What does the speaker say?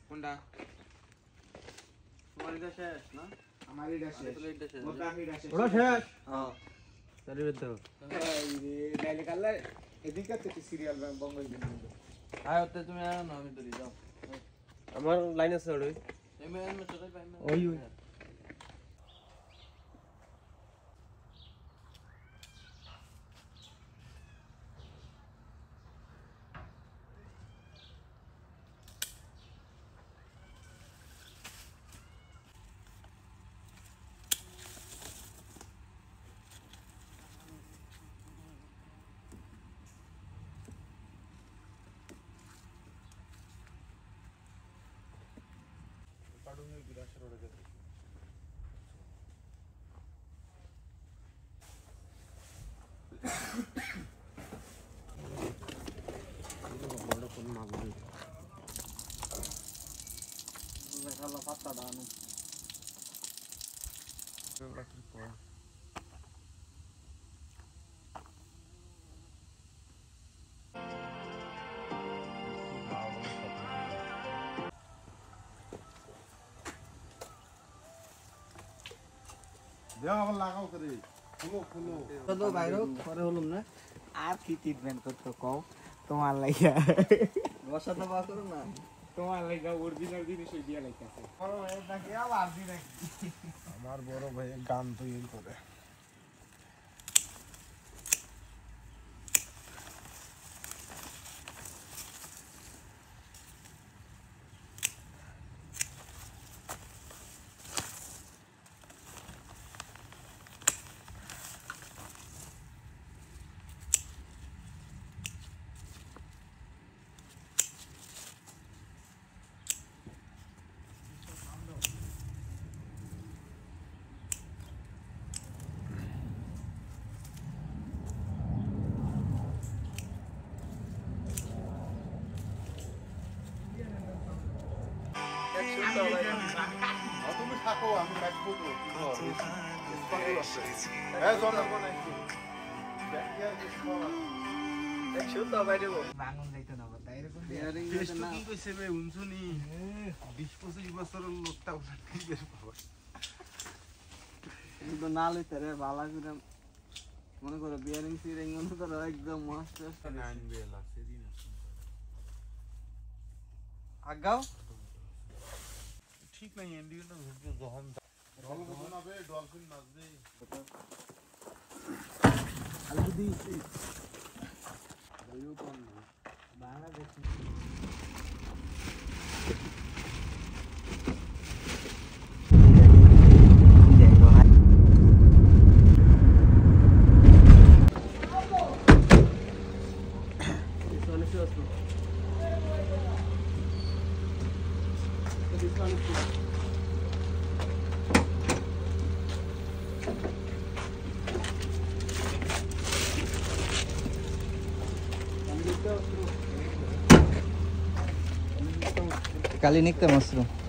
কোনটা তোমার এটা শেষ না আমার এটা শেষ মোর কাকি এটা শেষ ওটা শেষ হ্যাঁ তাহলে বেতো এই রে নাইলে কালে এদিকে তো সিরিয়াল বঙ্গল দিন আয় ওতে তুমি আয় না আমি ধরি যাও আমার লাইন আছে ওই এমএন মে চলে পাই ওই ওই লাগাও করে তো বাইরে পরে হলুম না আর কি ট্রিটমেন্ট করতে কও তোমার লাইয়া বসা তো বা করো না তোমার লাইয়া অরিজিনাল জিনিস হই দিয়া লাইতাছে বড় ভাই নাকি আবার দি নাকি আমার বড় ভাই গান তৈরি করে তুমি থাকো আমি কাটবো তো হ্যাঁ জন কোন একটু ব্যাকয়ার দেখছো তো বাইরে বাঙন যাইতো না বড় এরকম বিয়ারিং না কি কইছে বে উনছুনি 20-25 বছরের লোকটা কি বের পাবো কিন্তু না লইতে রে বালা করে মনে করো বিয়ারিং সিরিং মনে করো একদম মস্ত নাইন বেলা সেদিন আগাও ঠিক নাই এন্ডিও না যখন ডলফিন হবে ডলফিন নাচবে আলু দিছি ভাইও কোন Bangladesh Kali ini ke Mas Bro.